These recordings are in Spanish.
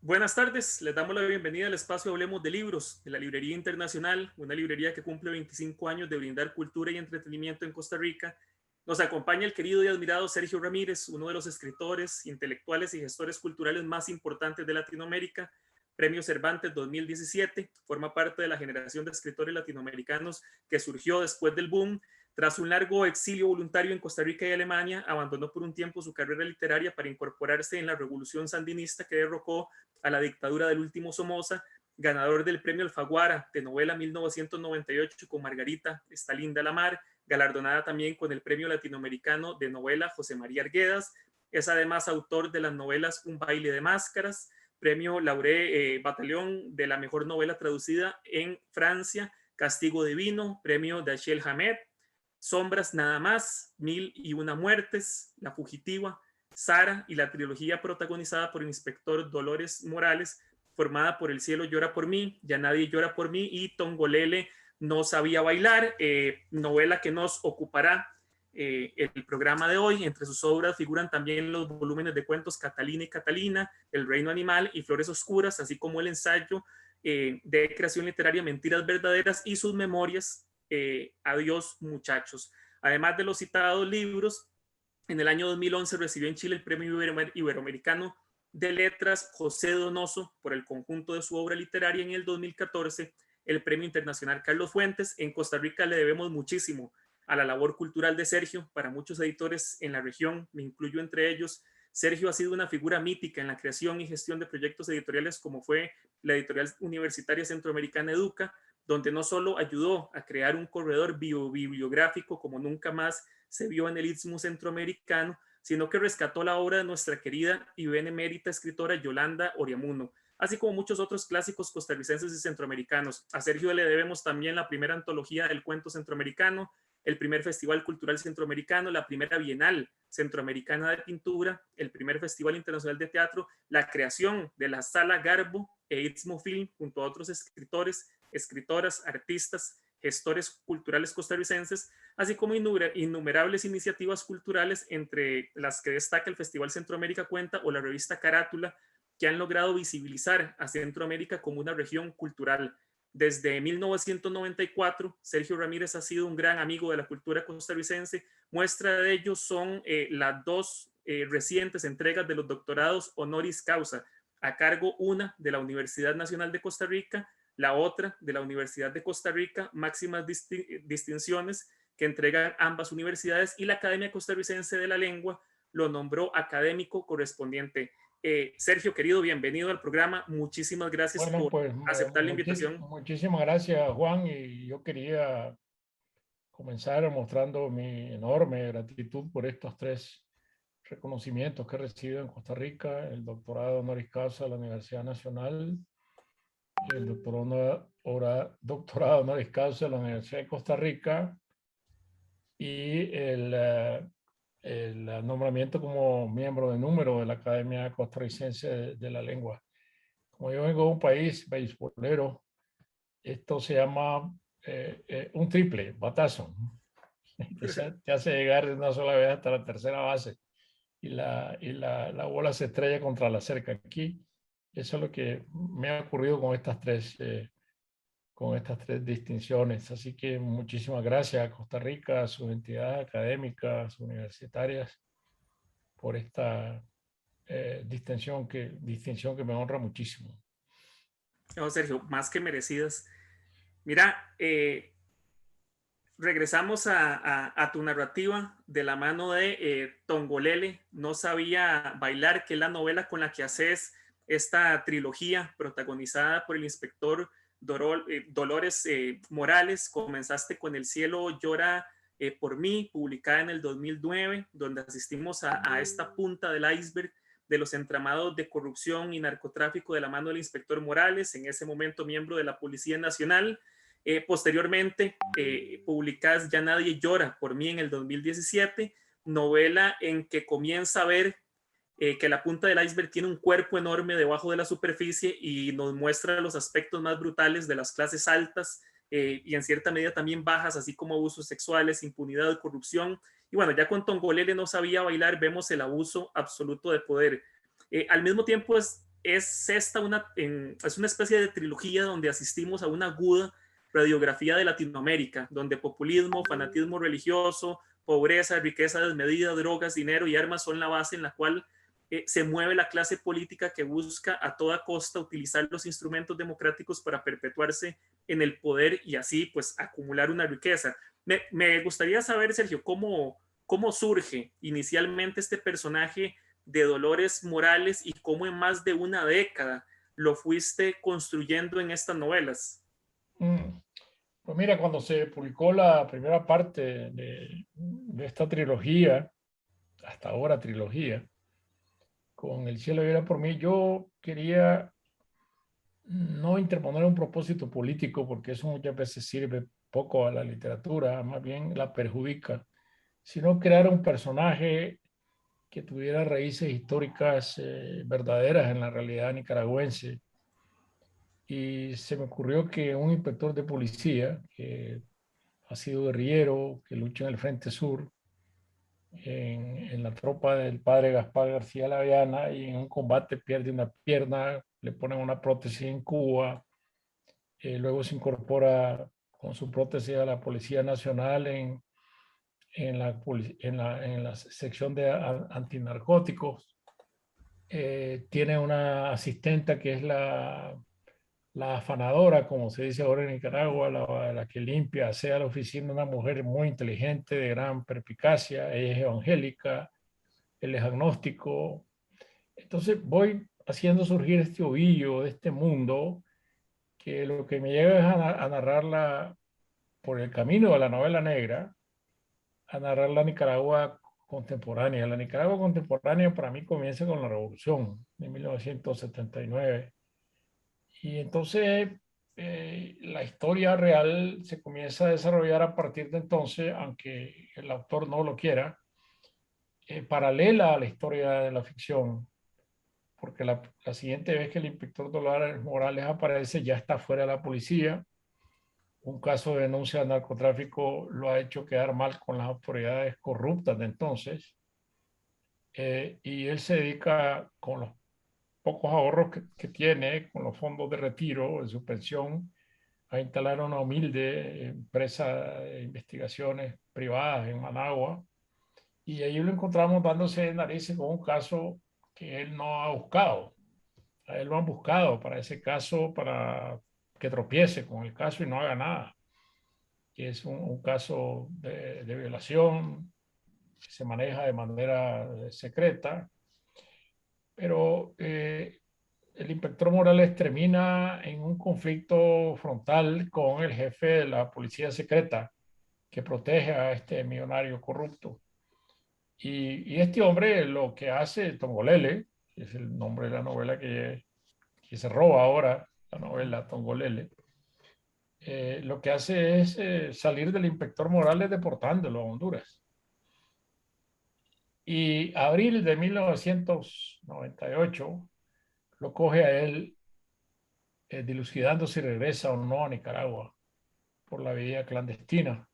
Buenas tardes, les damos la bienvenida al espacio Hablemos de Libros, de la Librería Internacional, una librería que cumple 25 años de brindar cultura y entretenimiento en Costa Rica. Nos acompaña el querido y admirado Sergio Ramírez, uno de los escritores, intelectuales y gestores culturales más importantes de Latinoamérica, Premio Cervantes 2017, forma parte de la generación de escritores latinoamericanos que surgió después del boom. Tras un largo exilio voluntario en Costa Rica y Alemania, abandonó por un tiempo su carrera literaria para incorporarse en la revolución sandinista que derrocó a la dictadura del último Somoza, ganador del premio Alfaguara de novela 1998 con Margarita, Está linda la mar, galardonada también con el premio latinoamericano de novela José María Arguedas. Es además autor de las novelas Un baile de máscaras, premio Lauré Batallón de la mejor novela traducida en Francia, Castigo divino, premio de Dashiell Hammett, Sombras nada más, Mil y una muertes, La fugitiva, Sara y la trilogía protagonizada por el inspector Dolores Morales, formada por El cielo llora por mí, Ya nadie llora por mí y Tongolele no sabía bailar, novela que nos ocupará el programa de hoy. Entre sus obras figuran también los volúmenes de cuentos Catalina y Catalina, El reino animal y Flores oscuras, así como el ensayo de creación literaria Mentiras verdaderas y sus memorias Adiós muchachos. Además de los citados libros, en el año 2011 recibió en Chile el Premio Iberoamericano de Letras José Donoso por el conjunto de su obra literaria. En el 2014 el Premio Internacional Carlos Fuentes. En Costa Rica le debemos muchísimo a la labor cultural de Sergio. Para muchos editores en la región, me incluyo entre ellos, Sergio ha sido una figura mítica en la creación y gestión de proyectos editoriales como fue la editorial universitaria centroamericana Educa, donde no solo ayudó a crear un corredor bibliográfico como nunca más se vio en el Istmo Centroamericano, sino que rescató la obra de nuestra querida y benemérita escritora Yolanda Oriamuno, así como muchos otros clásicos costarricenses y centroamericanos. A Sergio le debemos también la primera antología del cuento centroamericano, el primer Festival Cultural Centroamericano, la primera Bienal Centroamericana de Pintura, el primer Festival Internacional de Teatro, la creación de la Sala Garbo e Istmo Film junto a otros escritores, escritoras, artistas, gestores culturales costarricenses, así como innumerables iniciativas culturales, entre las que destaca el Festival Centroamérica Cuenta o la revista Carátula, que han logrado visibilizar a Centroamérica como una región cultural. Desde 1994, Sergio Ramírez ha sido un gran amigo de la cultura costarricense. Muestra de ello son las dos recientes entregas de los doctorados honoris causa, a cargo una de la Universidad Nacional de Costa Rica, la otra de la Universidad de Costa Rica, máximas distinciones que entregan ambas universidades, y la Academia Costarricense de la Lengua lo nombró académico correspondiente. Sergio, querido, bienvenido al programa. Muchísimas gracias Bueno, por pues aceptar la invitación. muchísimas gracias, Juan, y yo quería comenzar mostrando mi enorme gratitud por estos tres reconocimientos que he recibido en Costa Rica: el doctorado honoris causa de la Universidad Nacional, el doctorado honoris causa de la Universidad de Costa Rica y el nombramiento como miembro de número de la Academia Costarricense de la Lengua. Como yo vengo de un país beisbolero, esto se llama un triple batazo. Te hace llegar de una sola vez hasta la tercera base y la bola se estrella contra la cerca. Aquí, eso es lo que me ha ocurrido con estas tres distinciones. Así que muchísimas gracias a Costa Rica, a sus entidades académicas, universitarias, por esta distinción que me honra muchísimo. No, Sergio, más que merecidas. Mira, regresamos a tu narrativa de la mano de Tongolele, No sabía bailar, que es la novela con la que haces esta trilogía protagonizada por el inspector Dolores Morales. Comenzaste con El cielo llora por mí, publicada en el 2009, donde asistimos a esta punta del iceberg de los entramados de corrupción y narcotráfico de la mano del inspector Morales, en ese momento miembro de la Policía Nacional. Posteriormente, publicas Ya nadie llora por mí en el 2017, novela en que comienza a ver que la punta del iceberg tiene un cuerpo enorme debajo de la superficie y nos muestra los aspectos más brutales de las clases altas y en cierta medida también bajas, así como abusos sexuales, impunidad, corrupción. Y bueno, ya con Tongolele No sabía bailar vemos el abuso absoluto de poder. Al mismo tiempo es esta es una especie de trilogía donde asistimos a una aguda radiografía de Latinoamérica, donde populismo, fanatismo religioso, pobreza, riqueza desmedida, drogas, dinero y armas son la base en la cual se mueve la clase política que busca a toda costa utilizar los instrumentos democráticos para perpetuarse en el poder y así pues acumular una riqueza. Me gustaría saber, Sergio, cómo surge inicialmente este personaje de Dolores Morales y cómo en más de una década lo fuiste construyendo en estas novelas. Pues mira, cuando se publicó la primera parte de esta trilogía, hasta ahora trilogía, con El cielo viera por mí, yo quería no interponer un propósito político, porque eso muchas veces sirve poco a la literatura, más bien la perjudica, sino crear un personaje que tuviera raíces históricas verdaderas en la realidad nicaragüense. Y se me ocurrió que un inspector de policía, que ha sido guerrillero, que lucha en el Frente Sur, en la tropa del padre Gaspar García Laviana, y en un combate pierde una pierna, le ponen una prótesis en Cuba, luego se incorpora con su prótesis a la Policía Nacional en la sección de antinarcóticos. Tiene una asistenta que es la afanadora, como se dice ahora en Nicaragua, la que limpia, sea la oficina, una mujer muy inteligente, de gran perspicacia, ella es evangélica, él es agnóstico. Entonces voy haciendo surgir este ovillo de este mundo, que lo que me lleva es a narrarla por el camino de la novela negra, a narrar la Nicaragua contemporánea. La Nicaragua contemporánea para mí comienza con la Revolución de 1979. Y entonces la historia real se comienza a desarrollar a partir de entonces, aunque el autor no lo quiera, paralela a la historia de la ficción, porque la siguiente vez que el inspector Dolores Morales aparece ya está fuera de la policía. Un caso de denuncia de narcotráfico lo ha hecho quedar mal con las autoridades corruptas de entonces, y él se dedica con los pocos ahorros que tiene, con los fondos de retiro de su pensión, a instalar una humilde empresa de investigaciones privadas en Managua, y ahí lo encontramos dándose de narices con un caso que él no ha buscado. A él lo han buscado para ese caso, para que tropiece con el caso y no haga nada. Que es un caso de violación que se maneja de manera secreta, pero el inspector Morales termina en un conflicto frontal con el jefe de la policía secreta que protege a este millonario corrupto. Y este hombre lo que hace, Tongolele, que es el nombre de la novela que se roba ahora, la novela Tongolele, lo que hace es salir del inspector Morales deportándolo a Honduras. Y abril de 1998 lo coge a él dilucidando si regresa o no a Nicaragua por la vía clandestina.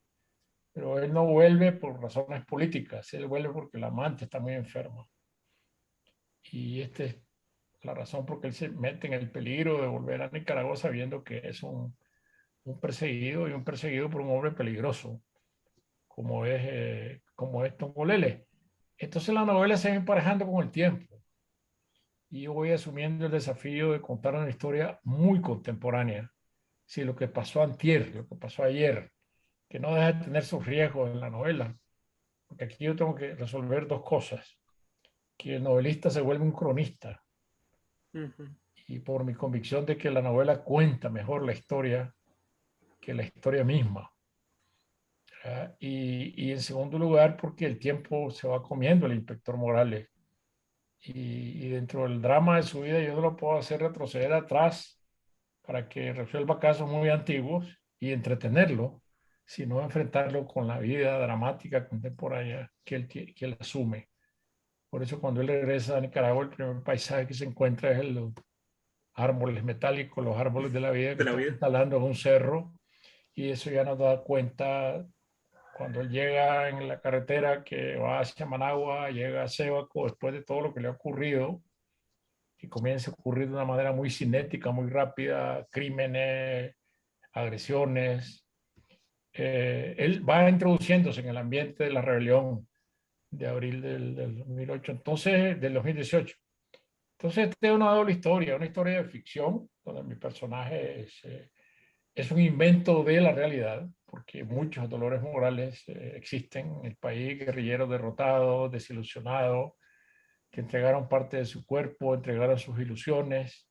Pero él no vuelve por razones políticas, él vuelve porque la amante está muy enferma. Y esta es la razón por que él se mete en el peligro de volver a Nicaragua sabiendo que es un perseguido, y un perseguido por un hombre peligroso, como es Tongolele. Entonces la novela se va emparejando con el tiempo y yo voy asumiendo el desafío de contar una historia muy contemporánea. Si lo que pasó antier, lo que pasó ayer, que no deja de tener sus riesgos en la novela, porque aquí yo tengo que resolver dos cosas: que el novelista se vuelve un cronista, y por mi convicción de que la novela cuenta mejor la historia que la historia misma. Y en segundo lugar, porque el tiempo se va comiendo el inspector Morales. Y dentro del drama de su vida yo no lo puedo hacer retroceder atrás para que resuelva casos muy antiguos y entretenerlo, sino enfrentarlo con la vida dramática contemporánea que él asume. Por eso cuando él regresa a Nicaragua, el primer paisaje que se encuentra es los árboles metálicos, los árboles de la vida que De la están vida. instalando en un cerro, y eso ya nos da cuenta cuando él llega en la carretera que va hacia Managua, llega a Sébaco, después de todo lo que le ha ocurrido, que comienza a ocurrir de una manera muy cinética, muy rápida, crímenes, agresiones. Él va introduciéndose en el ambiente de la rebelión de abril del 2008, entonces, del 2018. Entonces, esta es una doble historia, una historia de ficción, donde mi personaje es un invento de la realidad, porque muchos dolores morales existen en el país, guerrilleros derrotados, desilusionados, que entregaron parte de su cuerpo, entregaron sus ilusiones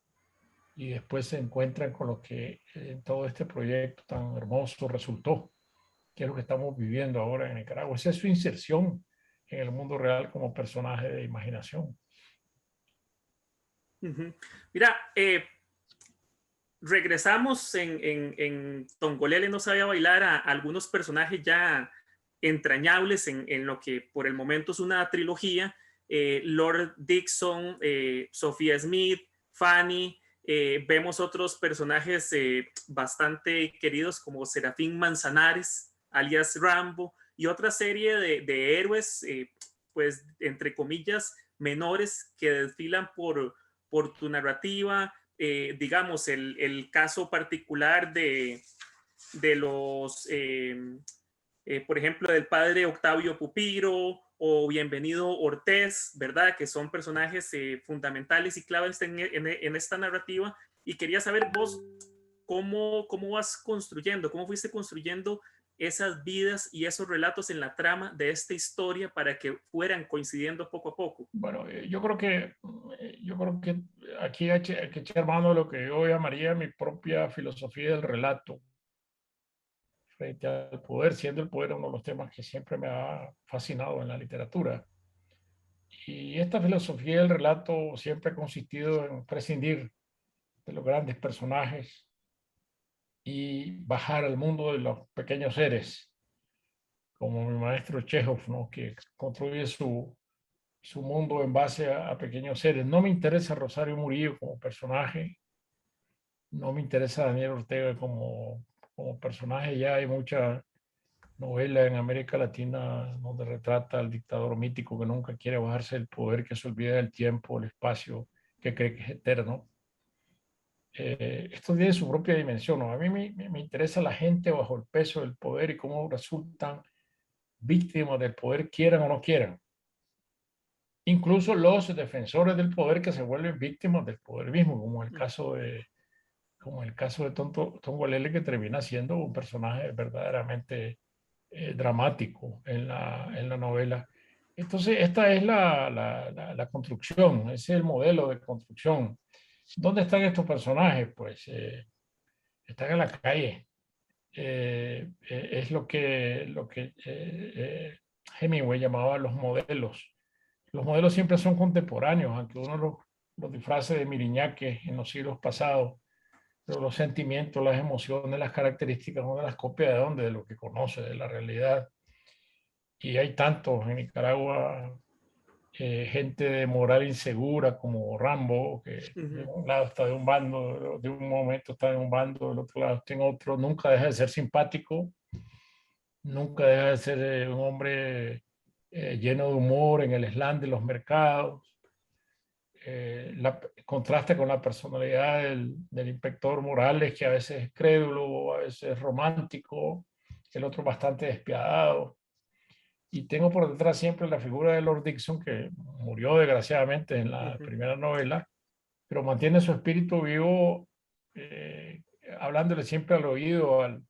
y después se encuentran con lo que todo este proyecto tan hermoso resultó, que es lo que estamos viviendo ahora en Nicaragua. Esa es su inserción en el mundo real como personaje de imaginación. Mira, regresamos en Tongolele no sabía bailar a algunos personajes ya entrañables en lo que por el momento es una trilogía. Lord Dixon, Sophia Smith, Fanny. Vemos otros personajes bastante queridos como Serafín Manzanares, alias Rambo, y otra serie de héroes, pues entre comillas, menores que desfilan por tu narrativa. Digamos, el caso particular de los, por ejemplo, del padre Octavio Pupiro o Bienvenido Ortiz, ¿verdad? Que son personajes fundamentales y claves en esta narrativa. Y quería saber vos cómo vas construyendo, cómo fuiste construyendo esas vidas y esos relatos en la trama de esta historia para que fueran coincidiendo poco a poco. Bueno, yo creo que aquí hay que echar mano de lo que yo llamaría mi propia filosofía del relato frente al poder, siendo el poder uno de los temas que siempre me ha fascinado en la literatura. Y esta filosofía del relato siempre ha consistido en prescindir de los grandes personajes y bajar al mundo de los pequeños seres, como mi maestro Chekhov, ¿no? Que construye su mundo en base a pequeños seres. No me interesa Rosario Murillo como personaje, no me interesa Daniel Ortega como personaje. Ya hay mucha novela en América Latina donde retrata al dictador mítico que nunca quiere bajarse del poder, que se olvida del tiempo, el espacio, que cree que es eterno. Esto tiene su propia dimensión, ¿no? A mí me interesa la gente bajo el peso del poder y cómo resultan víctimas del poder, quieran o no quieran. Incluso los defensores del poder que se vuelven víctimas del poder mismo, como el caso de Tongolele, que termina siendo un personaje verdaderamente dramático en la novela. Entonces, esta es la construcción, ese es el modelo de construcción. ¿Dónde están estos personajes? Pues están en la calle. Es lo que Hemingway llamaba los modelos. Los modelos siempre son contemporáneos, aunque uno los disfrace de miriñaques en los siglos pasados, pero los sentimientos, las emociones, las características, uno las copia de dónde, de lo que conoce, de la realidad. Y hay tantos en Nicaragua, gente de moral insegura como Rambo, que de un lado está de un bando, de un momento está en un bando, del otro lado está en otro, nunca deja de ser simpático, nunca deja de ser un hombre lleno de humor en el slang de los mercados. Contrasta con la personalidad del inspector Morales, que a veces es crédulo, a veces es romántico, el otro bastante despiadado. Y tengo por detrás siempre la figura de Lord Dixon, que murió desgraciadamente en la primera novela, pero mantiene su espíritu vivo, hablándole siempre al oído al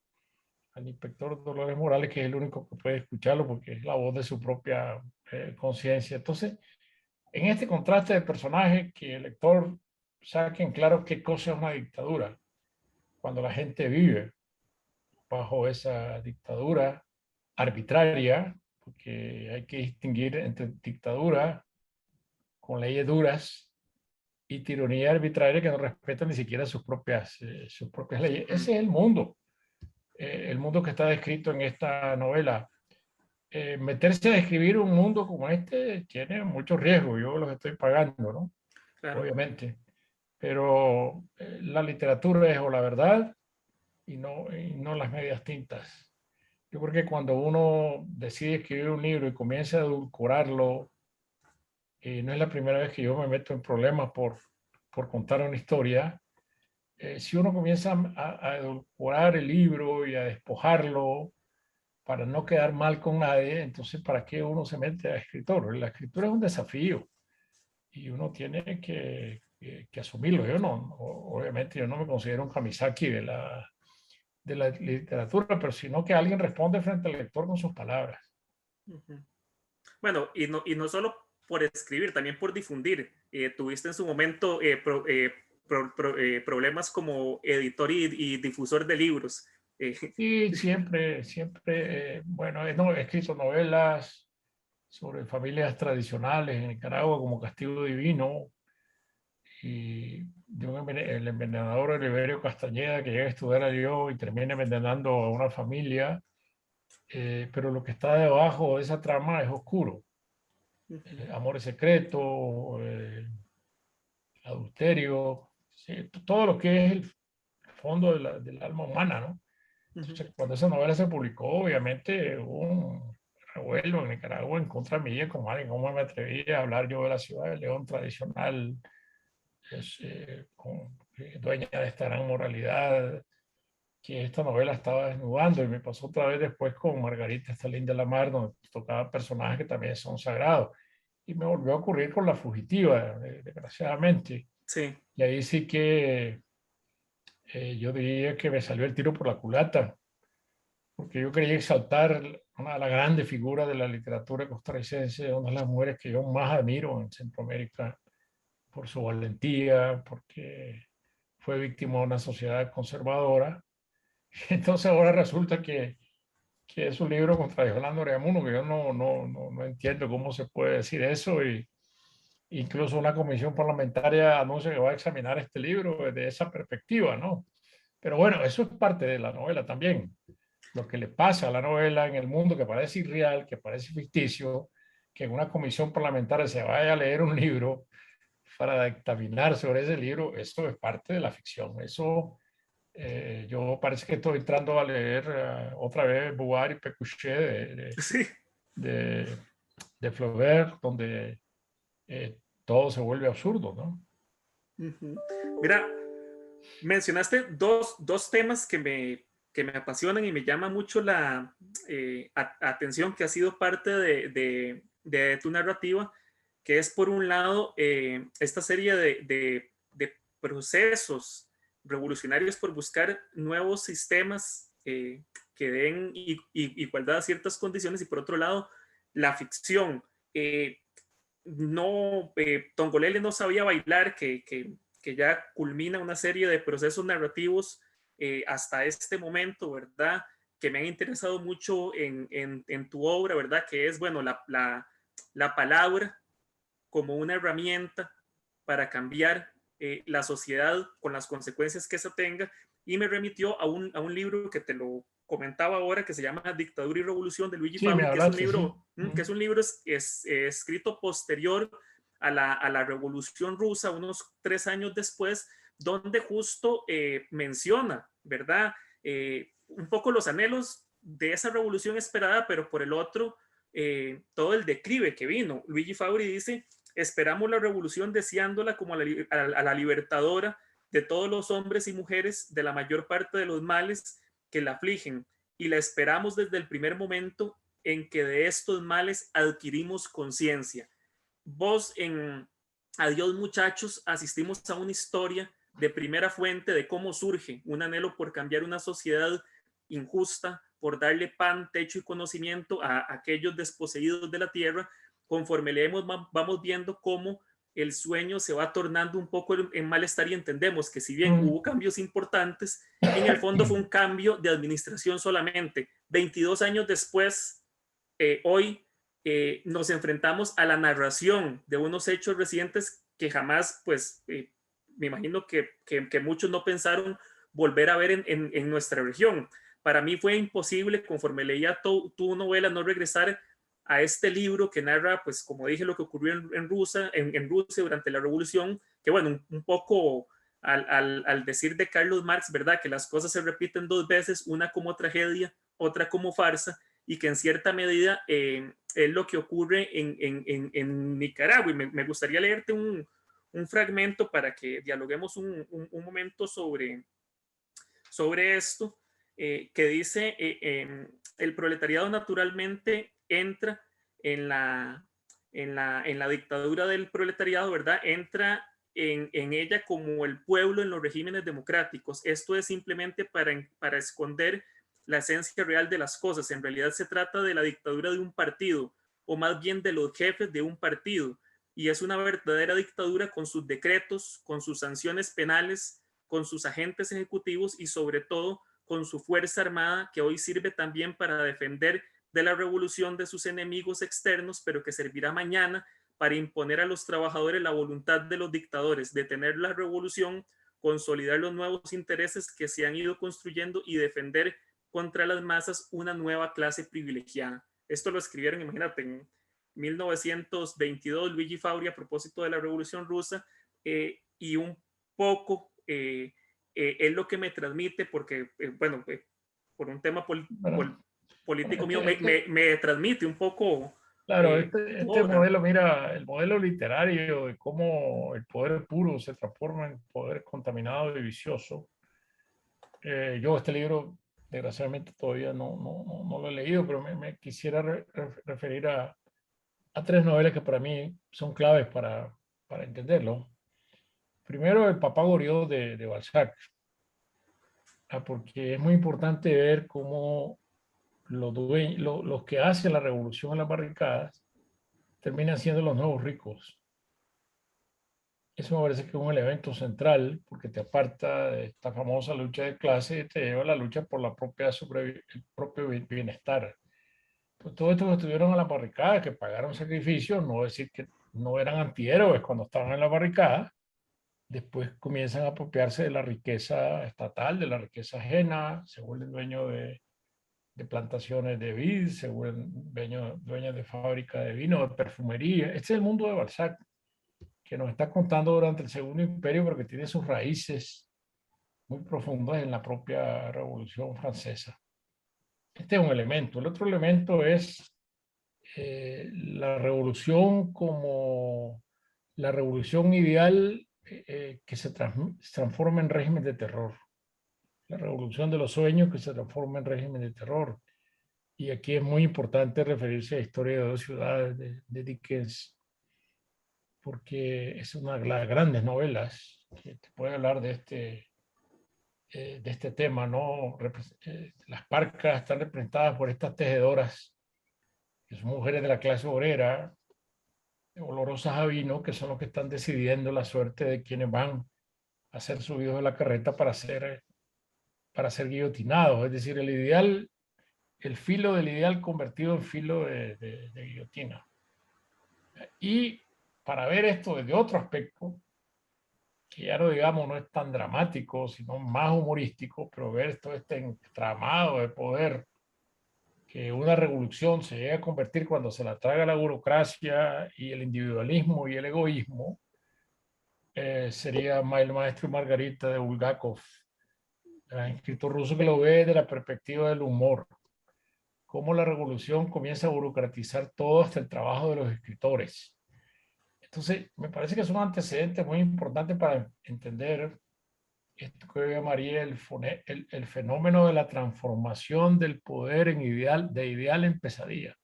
inspector Dolores Morales, que es el único que puede escucharlo porque es la voz de su propia conciencia. Entonces, en este contraste de personajes, que el lector saque en claro qué cosa es una dictadura, cuando la gente vive bajo esa dictadura arbitraria, porque hay que distinguir entre dictadura con leyes duras y tiranía arbitraria que no respeta ni siquiera sus propias leyes. Ese es el mundo que está descrito en esta novela. Meterse a describir un mundo como este tiene mucho riesgo, yo los estoy pagando, ¿no? Claro. Obviamente, pero la literatura es o la verdad y no las medias tintas. Yo creo que cuando uno decide escribir un libro y comienza a edulcorarlo, no es la primera vez que yo me meto en problemas por contar una historia, si uno comienza a edulcorar el libro y a despojarlo para no quedar mal con nadie, entonces ¿para qué uno se mete a escritor? La escritura es un desafío y uno tiene que asumirlo. Yo no, obviamente yo no me considero un Kamisaki de la literatura, pero sino que alguien responde frente al lector con sus palabras. Bueno, y no solo por escribir, también por difundir. Tuviste en su momento problemas como editor y difusor de libros. Y siempre, bueno, no, he escrito novelas sobre familias tradicionales en Nicaragua como Castigo Divino y el envenenador Oliverio Castañeda que llega a estudiar a yo y termina envenenando a una familia, pero lo que está debajo de esa trama es oscuro. Amores secretos, adulterio, sí, todo lo que es el fondo del alma humana, ¿no? Entonces, cuando esa novela se publicó, obviamente hubo un revuelo en Nicaragua en contra mía, como alguien, cómo me atreví a hablar yo de la ciudad de León tradicional, dueña de esta gran moralidad, que esta novela estaba desnudando, y me pasó otra vez después con Margarita Estalín de la Mar, donde tocaba personajes que también son sagrados. Y me volvió a ocurrir con La Fugitiva, desgraciadamente. Sí. Y ahí sí que yo diría que me salió el tiro por la culata, porque yo quería exaltar una de las grandes figuras de la literatura costarricense, una de las mujeres que yo más admiro en Centroamérica, por su valentía, porque fue víctima de una sociedad conservadora. Entonces ahora resulta que es un libro contra Yolanda Oreamuno, que yo no entiendo cómo se puede decir eso, y incluso una comisión parlamentaria anuncia que va a examinar este libro desde esa perspectiva, ¿no? Pero bueno, eso es parte de la novela también. Lo que le pasa a la novela en el mundo que parece irreal, que parece ficticio, que en una comisión parlamentaria se vaya a leer un libro para dictaminar sobre ese libro, esto es parte de la ficción. Eso, yo parece que estoy entrando a leer otra vez Bouvard y Pécuchet Sí. de, de Flaubert, donde todo se vuelve absurdo, ¿no? Mira, mencionaste dos temas que me apasionan y me llama mucho la atención, que ha sido parte de tu narrativa, que es por un lado esta serie de procesos revolucionarios por buscar nuevos sistemas que den igualdad a ciertas condiciones, y por otro lado la ficción. No, Tongolele no sabía bailar, que ya culmina una serie de procesos narrativos hasta este momento, ¿verdad? Que me han interesado mucho en tu obra, ¿verdad? Que es, bueno, la palabra como una herramienta para cambiar la sociedad con las consecuencias que eso tenga, y me remitió a un libro que te lo comentaba ahora, que se llama Dictadura y Revolución, de Luigi Sí, me Fabri, que es un hablaste, sí. libro, que es un libro escrito posterior a la Revolución Rusa, unos 3 años después, donde justo menciona, ¿verdad? Un poco los anhelos de esa revolución esperada, pero por el otro, todo el declive que vino. Luigi Fabri dice: esperamos la revolución deseándola como a la libertadora de todos los hombres y mujeres de la mayor parte de los males que la afligen, y la esperamos desde el primer momento en que de estos males adquirimos conciencia. Vos en Adiós Muchachos asistimos a una historia de primera fuente de cómo surge un anhelo por cambiar una sociedad injusta, por darle pan, techo y conocimiento a aquellos desposeídos de la tierra. Conforme leemos, vamos viendo cómo el sueño se va tornando un poco en malestar, y entendemos que si bien hubo cambios importantes, en el fondo fue un cambio de administración solamente. 22 años después, hoy nos enfrentamos a la narración de unos hechos recientes que jamás, pues, me imagino que muchos no pensaron volver a ver en nuestra región. Para mí fue imposible, conforme leía tu novela, no regresar a este libro que narra, pues, como dije, lo que ocurrió en Rusia durante la revolución, que bueno, un poco al decir de Carlos Marx, ¿verdad? Que las cosas se repiten dos veces, una como tragedia, otra como farsa, y que en cierta medida es lo que ocurre en Nicaragua. Y me gustaría leerte un fragmento para que dialoguemos un momento sobre esto, que dice, el proletariado naturalmente entra en la dictadura del proletariado, ¿verdad? Entra en ella como el pueblo en los regímenes democráticos. Esto es simplemente para esconder la esencia real de las cosas. En realidad se trata de la dictadura de un partido, o más bien de los jefes de un partido. Y es una verdadera dictadura con sus decretos, con sus sanciones penales, con sus agentes ejecutivos y sobre todo con su fuerza armada, que hoy sirve también para defender de la revolución de sus enemigos externos, pero que servirá mañana para imponer a los trabajadores la voluntad de los dictadores, detener la revolución, consolidar los nuevos intereses que se han ido construyendo y defender contra las masas una nueva clase privilegiada. Esto lo escribieron, imagínate, en 1922, Luigi Fauri, a propósito de la Revolución Rusa, y un poco es lo que me transmite, porque, bueno, por un tema político mío, me transmite un poco claro, tu este obra. modelo, mira, el modelo literario de cómo el poder puro se transforma en poder contaminado y vicioso. Yo este libro, desgraciadamente, todavía no lo he leído, pero me quisiera referir a tres novelas que para mí son claves para entenderlo. Primero, El Papá Goriot de Balzac, porque es muy importante ver cómo los que hacen la revolución en las barricadas terminan siendo los nuevos ricos. Eso me parece que es un elemento central porque te aparta de esta famosa lucha de clase y te lleva a la lucha por el propio bienestar. Pues todos estos que estuvieron en la barricada, que pagaron sacrificios, no decir que no eran antihéroes cuando estaban en la barricada, después comienzan a apropiarse de la riqueza estatal, de la riqueza ajena, se vuelven dueños de plantaciones de vid, se vuelven dueños de fábrica de vino, de perfumería. Este es el mundo de Balzac, que nos está contando durante el Segundo Imperio, pero que tiene sus raíces muy profundas en la propia Revolución Francesa. Este es un elemento. El otro elemento es la revolución como la revolución ideal que se transforma en régimen de terror. La revolución de los sueños que se transforma en régimen de terror. Y aquí es muy importante referirse a la historia de dos ciudades de Dickens, porque es una de las grandes novelas que te puede hablar de este tema, ¿no? Las parcas están representadas por estas tejedoras, que son mujeres de la clase obrera, olorosas a vino, que son los que están decidiendo la suerte de quienes van a ser subidos de la carreta para ser guillotinados. Es decir, el filo del ideal convertido en filo de guillotina. Y para ver esto desde otro aspecto, que ya no digamos no es tan dramático, sino más humorístico, pero ver todo este entramado de poder que una revolución se llega a convertir cuando se la traga la burocracia y el individualismo y el egoísmo, sería El maestro y Margarita de Bulgakov, el escritor ruso, que lo ve desde la perspectiva del humor, cómo la revolución comienza a burocratizar todo hasta el trabajo de los escritores. Entonces, me parece que es un antecedente muy importante para entender esto que yo llamaría el fenómeno de la transformación del poder de ideal en pesadilla.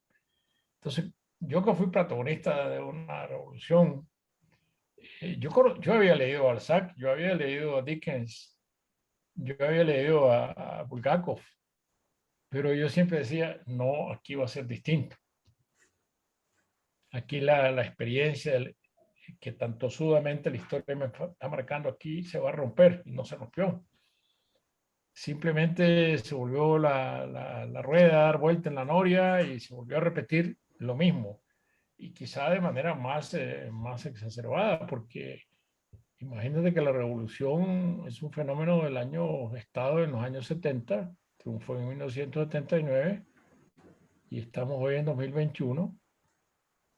Entonces, yo que fui protagonista de una revolución, yo había leído a Balzac, yo había leído a Dickens, yo había leído a Bulgakov, pero yo siempre decía, no, aquí va a ser distinto. Aquí la experiencia que tan tosudamente la historia me está marcando aquí se va a romper, y no se rompió. Simplemente se volvió la rueda a dar vuelta en la noria y se volvió a repetir lo mismo. Y quizá de manera más exacerbada, porque imagínate que la revolución es un fenómeno del año estado en los años 70, triunfó en 1979 y estamos hoy en 2021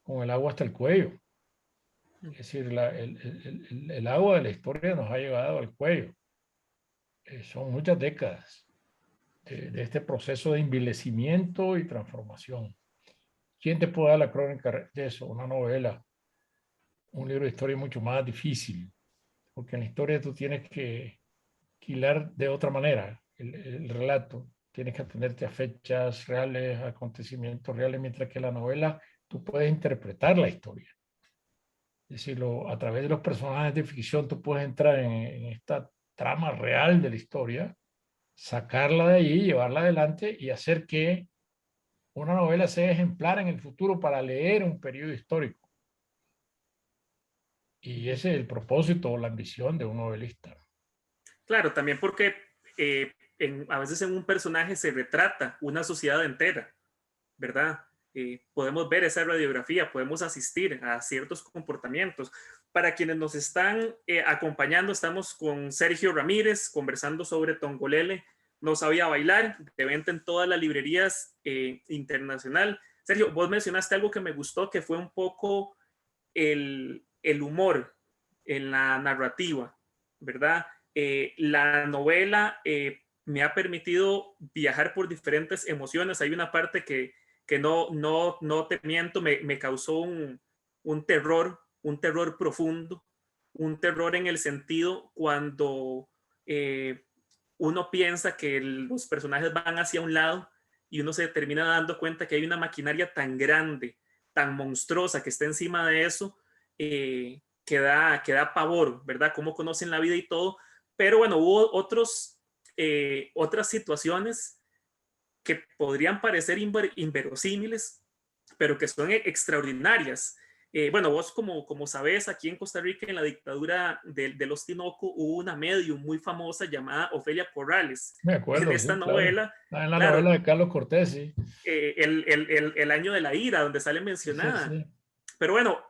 con el agua hasta el cuello. Es decir, el agua de la historia nos ha llegado al cuello. Son muchas décadas de este proceso de envilecimiento y transformación. ¿Quién te puede dar la crónica de eso? Una novela. un libro de historia es mucho más difícil, porque en la historia tú tienes que hilar de otra manera el relato. Tienes que atenderte a fechas reales, a acontecimientos reales, mientras que en la novela tú puedes interpretar la historia. Es decir, a través de los personajes de ficción tú puedes entrar en esta trama real de la historia, sacarla de allí, llevarla adelante y hacer que una novela sea ejemplar en el futuro para leer un periodo histórico. Y ese es el propósito o la ambición de un novelista. Claro, también porque a veces en un personaje se retrata una sociedad entera, ¿verdad? Podemos ver esa radiografía, podemos asistir a ciertos comportamientos. Para quienes nos están acompañando, estamos con Sergio Ramírez conversando sobre Tongolele, No sabía bailar, de venta en todas las librerías internacional. Sergio, vos mencionaste algo que me gustó, que fue un poco el humor en la narrativa, ¿verdad? La novela me ha permitido viajar por diferentes emociones. Hay una parte que no te miento, me causó un terror profundo, un terror en el sentido cuando uno piensa que los personajes van hacia un lado y uno se termina dando cuenta que hay una maquinaria tan grande, tan monstruosa que está encima de eso, que da pavor, ¿verdad? Cómo conocen la vida y todo. Pero bueno, hubo otras situaciones que podrían parecer inverosímiles, pero que son extraordinarias. Bueno, vos como sabés, aquí en Costa Rica, en la dictadura de los Tinoco, hubo una medium muy famosa llamada Ofelia Corrales. Me En acuerdo, esta sí, claro. novela, En la claro, novela de Carlos Cortés, sí. el año de la ira, donde sale Sí, mencionada. sí. Pero bueno,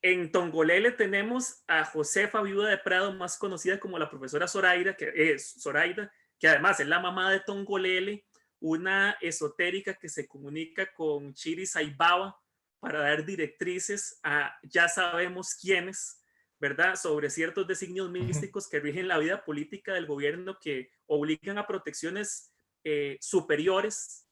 en Tongolele tenemos a Josefa Viuda de Prado, más conocida como la profesora Zoraida, que es Zoraida, que además es la mamá de Tongolele, una esotérica que se comunica con Chiri Saibaba para dar directrices a ya sabemos quiénes, ¿verdad? Sobre ciertos designios místicos que rigen la vida política del gobierno, que obligan a protecciones superiores,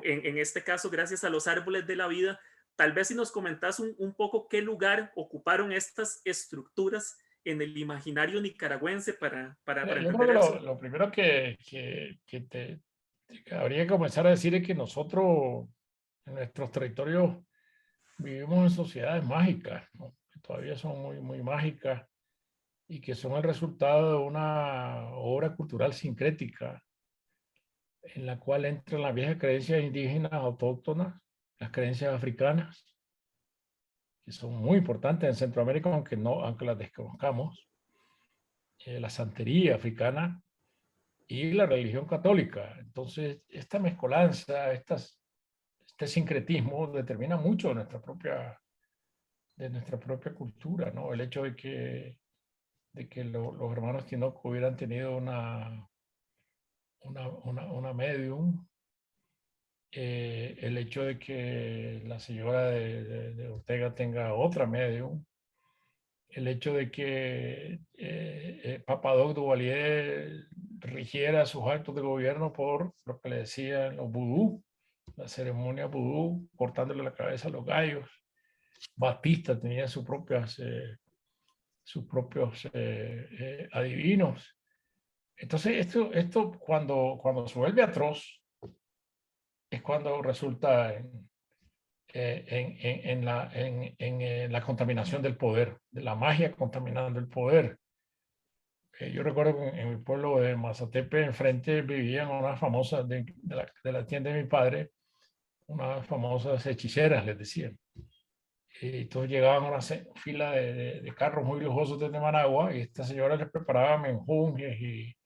en este caso gracias a los árboles de la vida. Tal vez si nos comentas un poco qué lugar ocuparon estas estructuras en el imaginario nicaragüense para Mira, yo creo entender que eso. lo primero que habría que comenzar a decir es que nosotros en nuestros territorios vivimos en sociedades mágicas, ¿no? Que todavía son muy, muy mágicas y que son el resultado de una obra cultural sincrética en la cual entran las viejas creencias indígenas autóctonas, las creencias africanas, que son muy importantes en Centroamérica, aunque las desconozcamos, la santería africana y la religión católica. Entonces, esta mezcolanza, este sincretismo determina mucho de nuestra propia cultura, ¿no? El hecho de que los hermanos Tinoco hubieran tenido una medium, el hecho de que la señora de Ortega tenga otra medium, el hecho de que Papadoc Duvalier rigiera sus actos de gobierno por lo que le decían los vudú, la ceremonia vudú, cortándole la cabeza a los gallos. Batista tenía sus propios adivinos. Entonces, esto cuando se vuelve atroz, es cuando resulta en la contaminación del poder, de la magia contaminando el poder. Yo recuerdo que en mi pueblo de Mazatepe, enfrente vivían unas famosas de la tienda de mi padre, unas famosas hechiceras, les decían. Y todos llegaban a una fila de carros muy lujosos desde Managua y esta señora les preparaba menjunjes y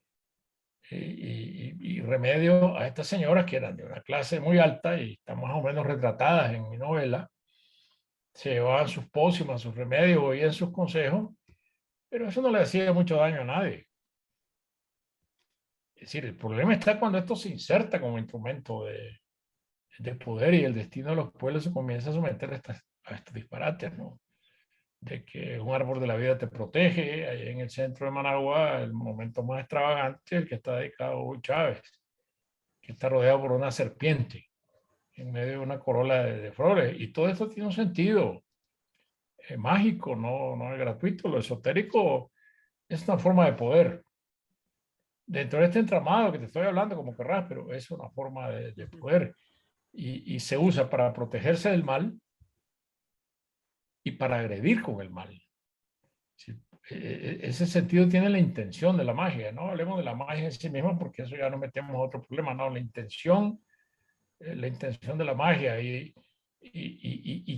remedios a estas señoras que eran de una clase muy alta y están más o menos retratadas en mi novela. Se llevaban sus pócimas, sus remedios, oían sus consejos, pero eso no le hacía mucho daño a nadie. Es decir, el problema está cuando esto se inserta como instrumento de poder y el destino de los pueblos se comienza a someter a estos disparates, ¿no? De que un árbol de la vida te protege. Ahí en el centro de Managua, el momento más extravagante, el que está dedicado a Hugo Chávez, que está rodeado por una serpiente en medio de una corola de flores. Y todo esto tiene un sentido. mágico, no es gratuito. Lo esotérico es una forma de poder. Dentro de este entramado que te estoy hablando, como querrás, pero es una forma de poder. Y se usa para protegerse del mal y para agredir con el mal. Sí, ese sentido tiene la intención de la magia. No hablemos de la magia en sí misma porque eso ya nos metemos a otro problema. No, la intención de la magia y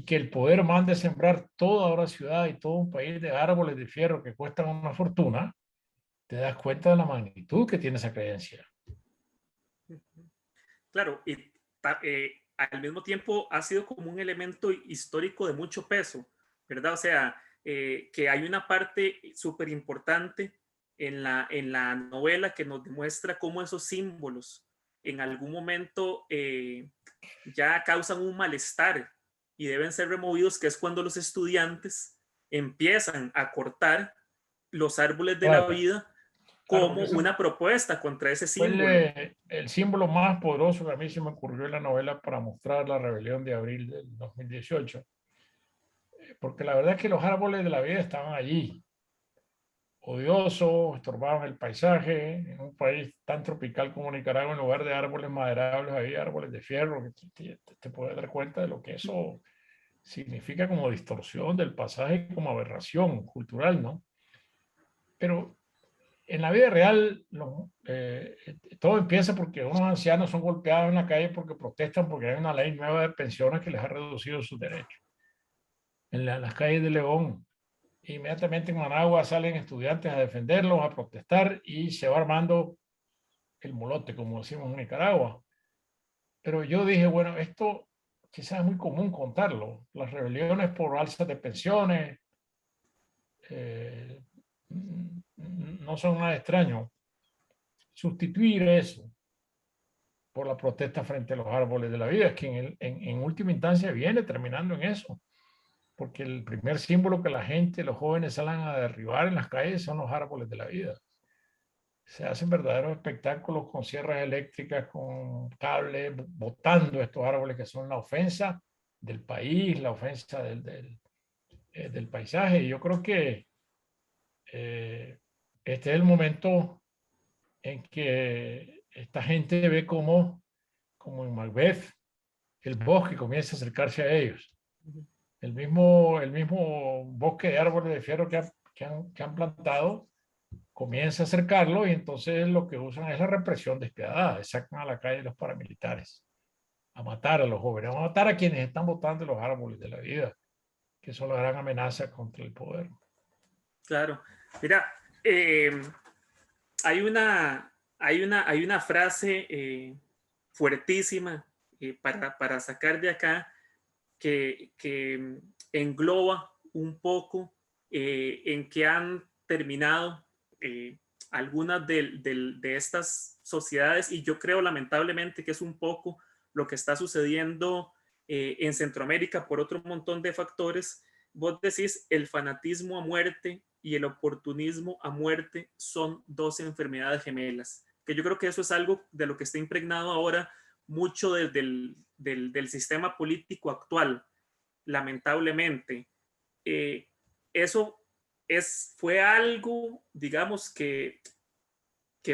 que el poder mande sembrar toda una ciudad y todo un país de árboles de fierro que cuestan una fortuna, te das cuenta de la magnitud que tiene esa creencia. Claro, y al mismo tiempo ha sido como un elemento histórico de mucho peso, ¿verdad? O sea, que hay una parte súper importante en la novela que nos demuestra cómo esos símbolos en algún momento ya causan un malestar y deben ser removidos, que es cuando los estudiantes empiezan a cortar los árboles de la Claro, vida claro, como porque ese una propuesta contra ese fue símbolo. el símbolo más poderoso que a mí se me ocurrió en la novela para mostrar la rebelión de abril del 2018. Porque la verdad es que los árboles de la vida estaban allí, odiosos, estorbaban el paisaje. En un país tan tropical como Nicaragua, en lugar de árboles maderables, había árboles de fierro, que te puedes dar cuenta de lo que eso significa como distorsión del pasaje, como aberración cultural, ¿no? Pero en la vida real, todo empieza porque unos ancianos son golpeados en la calle porque protestan porque hay una ley nueva de pensiones que les ha reducido sus derechos. En las calles de León, inmediatamente en Managua salen estudiantes a defenderlos, a protestar y se va armando el molote, como decimos en Nicaragua. Pero yo dije, bueno, esto quizás es muy común contarlo. Las rebeliones por alzas de pensiones eh, no son nada extraño. Sustituir eso por la protesta frente a los árboles de la vida, es que en última instancia viene terminando en eso, porque el primer símbolo que la gente, los jóvenes salen a derribar en las calles son los árboles de la vida. Se hacen verdaderos espectáculos con sierras eléctricas, con cables, botando estos árboles que son la ofensa del país, la ofensa del paisaje. Y yo creo que este es el momento en que esta gente ve como en Macbeth, el bosque comienza a acercarse a ellos. El mismo bosque de árboles de fierro que han plantado comienza a acercarlo y entonces lo que usan es la represión despiadada, sacan a la calle los paramilitares a matar a los jóvenes, a matar a quienes están botando los árboles de la vida, que son la gran amenaza contra el poder. Claro. Mira, eh, hay una frase fuertísima para sacar de acá que engloba un poco en que han terminado algunas de estas sociedades y yo creo lamentablemente que es un poco lo que está sucediendo en Centroamérica por otro montón de factores. Vos decís el fanatismo a muerte y el oportunismo a muerte son dos enfermedades gemelas, que yo creo que eso es algo de lo que está impregnado ahora mucho del sistema político actual, lamentablemente. Eso fue algo, digamos, que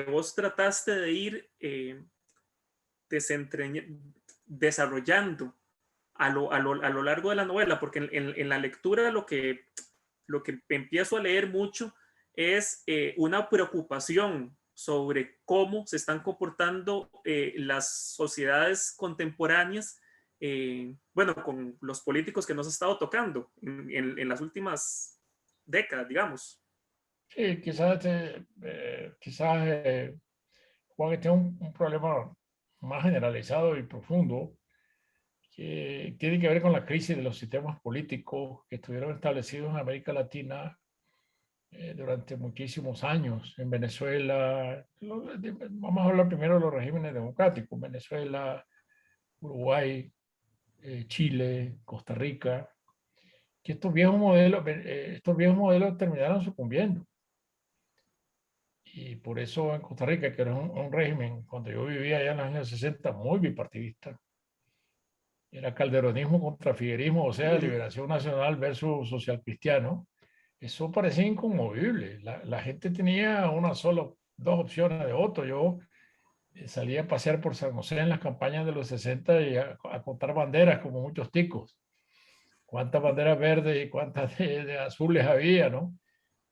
vos trataste de ir desarrollando a lo largo de la novela, porque en la lectura lo que empiezo a leer mucho es una preocupación sobre cómo se están comportando las sociedades contemporáneas, bueno, con los políticos que nos ha estado tocando en las últimas décadas, digamos. Sí, quizás Juan, este es un problema más generalizado y profundo que tiene que ver con la crisis de los sistemas políticos que estuvieron establecidos en América Latina durante muchísimos años. En Venezuela, vamos a hablar primero de los regímenes democráticos, Venezuela, Uruguay, Chile, Costa Rica, que estos viejos modelos terminaron sucumbiendo. Y por eso en Costa Rica, que era un régimen, cuando yo vivía allá en los años 60, muy bipartidista, Era calderonismo contra figuerismo, o sea, Liberación Nacional versus Social Cristiano. Eso parecía inconmovible. La gente tenía dos opciones de voto. Yo salía a pasear por San José en las campañas de los 60 y a contar banderas como muchos ticos. Cuántas banderas verdes y cuántas de azules había, ¿no?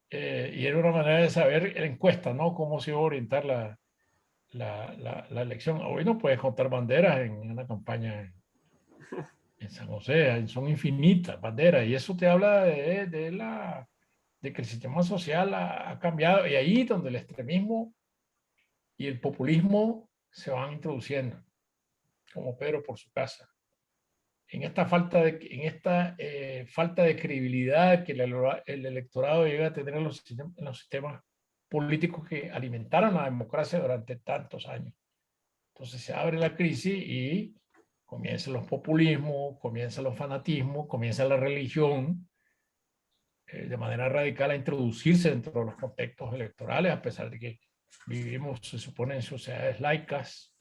Y era una manera de saber en encuesta, ¿no? Cómo se iba a orientar la elección. Hoy no puedes contar banderas en una campaña en San José, son infinitas banderas, y eso te habla de que el sistema social ha cambiado, y ahí donde el extremismo y el populismo se van introduciendo, como Pedro por su casa. En esta falta de credibilidad que el electorado llega a tener en los sistemas políticos que alimentaron la democracia durante tantos años. Entonces se abre la crisis y comienzan los populismos, comienzan los fanatismos, comienza la religión de manera radical a introducirse dentro de los contextos electorales, a pesar de que vivimos, se supone, en sociedades laicas.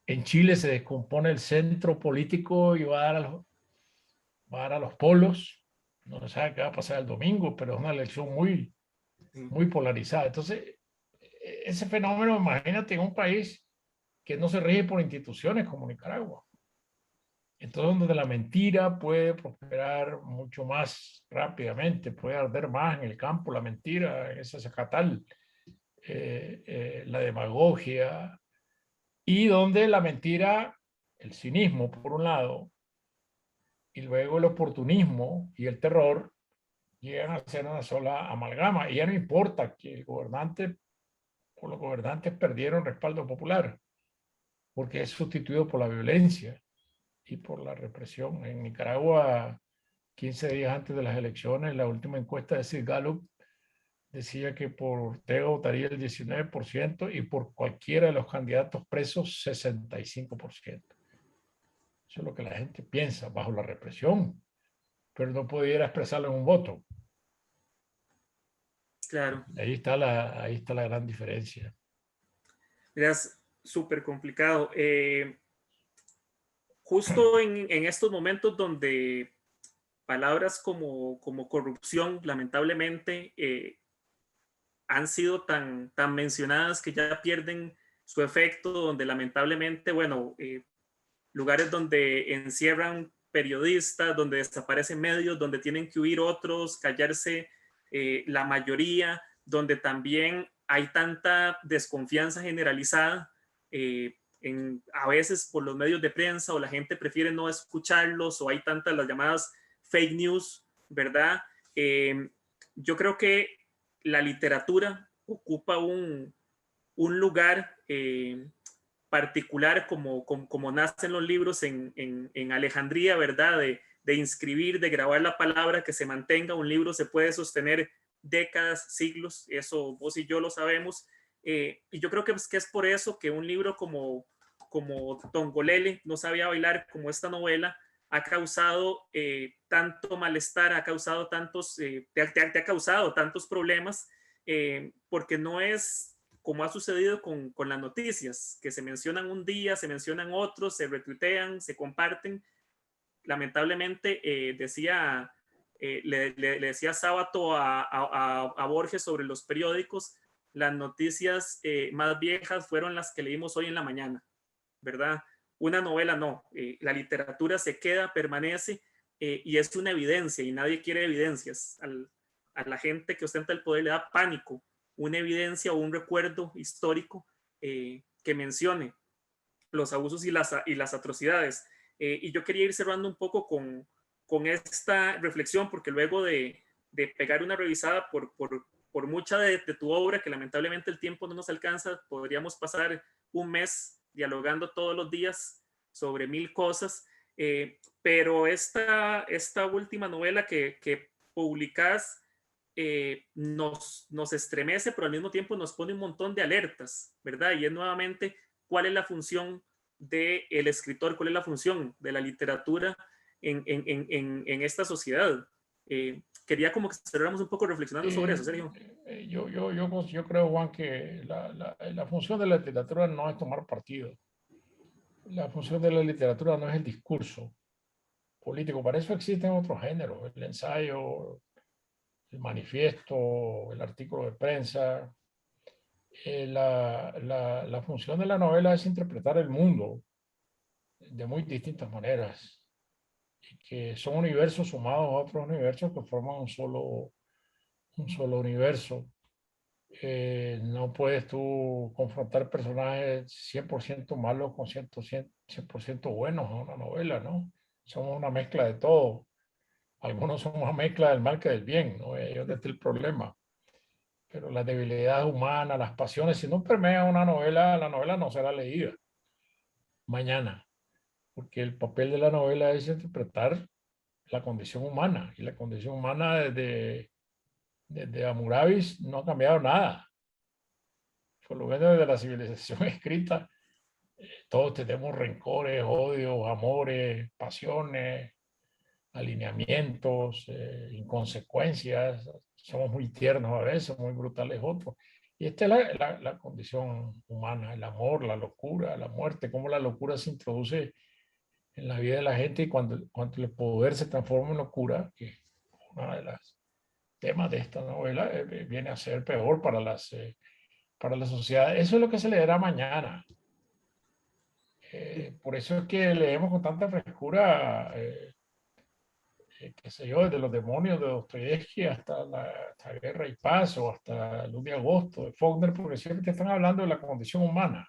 En Chile se descompone el centro político y va a dar a los polos. No se sabe qué va a pasar el domingo, pero es una elección muy polarizada. Entonces, ese fenómeno, imagínate en un país que no se rige por instituciones como Nicaragua. Entonces, donde la mentira puede prosperar mucho más rápidamente, puede arder más en el campo la mentira, en ese zacatal, la demagogia, y donde la mentira, el cinismo, por un lado, y luego el oportunismo y el terror llegan a ser una sola amalgama. Y ya no importa que el gobernante o los gobernantes perdieron respaldo popular, porque es sustituido por la violencia y por la represión. En Nicaragua, 15 días antes de las elecciones, la última encuesta de Sid Gallup decía que por Ortega votaría el 19% y por cualquiera de los candidatos presos 65%. Eso es lo que la gente piensa bajo la represión, pero no pudiera expresarlo en un voto. Claro. Ahí está la gran diferencia. Es súper complicado. Justo en estos momentos donde palabras como corrupción, lamentablemente, han sido tan mencionadas que ya pierden su efecto, donde lamentablemente, bueno, lugares donde encierran periodistas, donde desaparecen medios, donde tienen que huir otros, callarse la mayoría, donde también hay tanta desconfianza generalizada, a veces por los medios de prensa, o la gente prefiere no escucharlos, o hay tantas las llamadas fake news, ¿verdad? Yo creo que la literatura ocupa un lugar particular, como nacen los libros en Alejandría, ¿verdad? De inscribir, de grabar la palabra, que se mantenga. Un libro se puede sostener décadas, siglos, eso vos y yo lo sabemos. Y yo creo que es por eso que un libro como Tongolele, No sabía bailar, como esta novela, ha causado tanto malestar, ha causado te ha causado tantos problemas, porque no es como ha sucedido con las noticias, que se mencionan un día, se mencionan otros, se retuitean, se comparten. Lamentablemente, le decía Sábato a Borges sobre los periódicos, las noticias más viejas fueron las que leímos hoy en la mañana, ¿verdad? Una novela no, la literatura se queda, permanece, y es una evidencia, y nadie quiere evidencias. A la gente que ostenta el poder le da pánico una evidencia o un recuerdo histórico que mencione los abusos y las atrocidades. Y yo quería ir cerrando un poco con esta reflexión, porque luego de pegar una revisada por mucha de tu obra, que lamentablemente el tiempo no nos alcanza, podríamos pasar un mes dialogando todos los días sobre 1000 cosas, pero esta última novela que publicás nos estremece, pero al mismo tiempo nos pone un montón de alertas, ¿verdad? Y es nuevamente cuál es la función del escritor, cuál es la función de la literatura en esta sociedad. Quería como que cerráramos un poco reflexionando sobre eso, Sergio. Yo creo, Juan, que la función de la literatura no es tomar partido. la función de la literatura no es el discurso político. Para eso existen otros géneros, el ensayo, el manifiesto, el artículo de prensa. La función de la novela es interpretar el mundo de muy distintas maneras, y que son universos sumados a otros universos que forman un solo universo. No puedes tú confrontar personajes 100% malos con 100% buenos en una novela, ¿no? Somos una mezcla de todo. Algunos son una mezcla del mal que del bien, ¿no? Ahí es donde está el problema. Pero las debilidades humanas, las pasiones, si no permea una novela, la novela no será leída mañana, porque el papel de la novela es interpretar la condición humana, y la condición humana desde Hammurabi no ha cambiado nada. Por lo menos desde la civilización escrita, todos tenemos rencores, odios, amores, pasiones, alineamientos, inconsecuencias. Somos muy tiernos a veces, muy brutales otros. Y esta es la condición humana, el amor, la locura, la muerte, cómo la locura se introduce en la vida de la gente, y cuando el poder se transforma en locura, que es uno de los temas de esta novela, viene a ser peor para la sociedad. Eso es lo que se leerá mañana. Por eso es que leemos con tanta frescura, qué sé yo, desde Los demonios de Dostoyevsky hasta Guerra y Paz, o hasta Luz de Agosto de Faulkner, porque siempre te están hablando de la condición humana.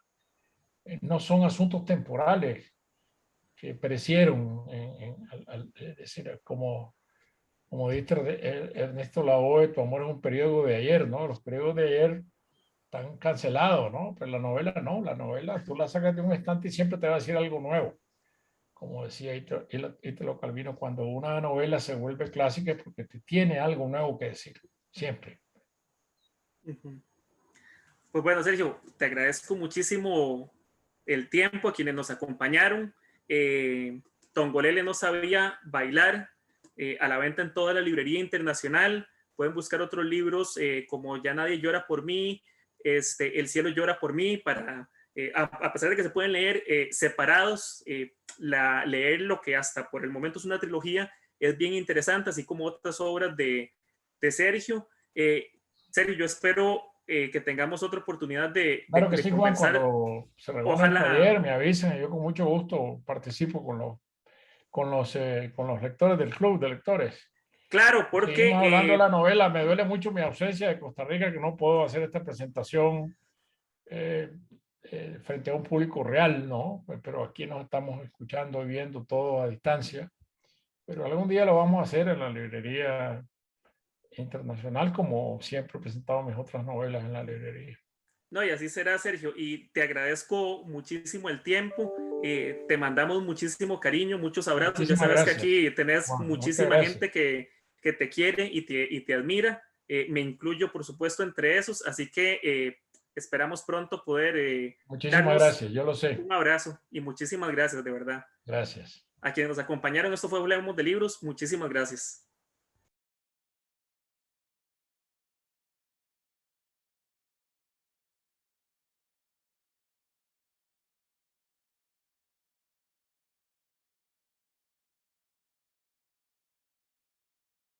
No son asuntos temporales que perecieron, es decir, como dice Ernesto Lavoe, tu amor es un periodo de ayer, ¿no? Los periodos de ayer están cancelados, ¿no? Pero la novela no, la novela tú la sacas de un estante y siempre te va a decir algo nuevo. Como decía Italo Calvino, cuando una novela se vuelve clásica es porque te tiene algo nuevo que decir, siempre. Pues bueno, Sergio, te agradezco muchísimo el tiempo a quienes nos acompañaron. Tongolele no sabía bailar, a la venta en toda la librería internacional. Pueden buscar otros libros como Ya nadie llora por mí, El cielo llora por mí, para, a pesar de que se pueden leer separados, leer lo que hasta por el momento es una trilogía es bien interesante, así como otras obras de Sergio. Sergio, yo espero que tengamos otra oportunidad Claro que sí, Juan, conversar. cuando se reúna el Ojalá, taller me avisen y yo con mucho gusto participo con los lectores del club de lectores. claro, Y seguimos porque hablando de la novela. Me duele mucho mi ausencia de Costa Rica, que no puedo hacer esta presentación eh, frente a un público real, ¿no? Pero aquí nos estamos escuchando y viendo todo a distancia. Pero algún día lo vamos a hacer en la librería internacional, como siempre he presentado mis otras novelas en la librería. no, y así será, Sergio. Y te agradezco muchísimo el tiempo. Te mandamos muchísimo cariño, muchos abrazos. Ya Muchísimas sabes que gracias, aquí tenés Juan. Muchas muchísima gracias. gente que te quiere y te admira. Me incluyo, por supuesto, entre esos. Así que esperamos pronto poder Muchísimas darnos gracias. Yo lo sé. un abrazo y muchísimas gracias, de verdad. Gracias. A quienes nos acompañaron, esto fue Hablemos de Libros. Muchísimas gracias.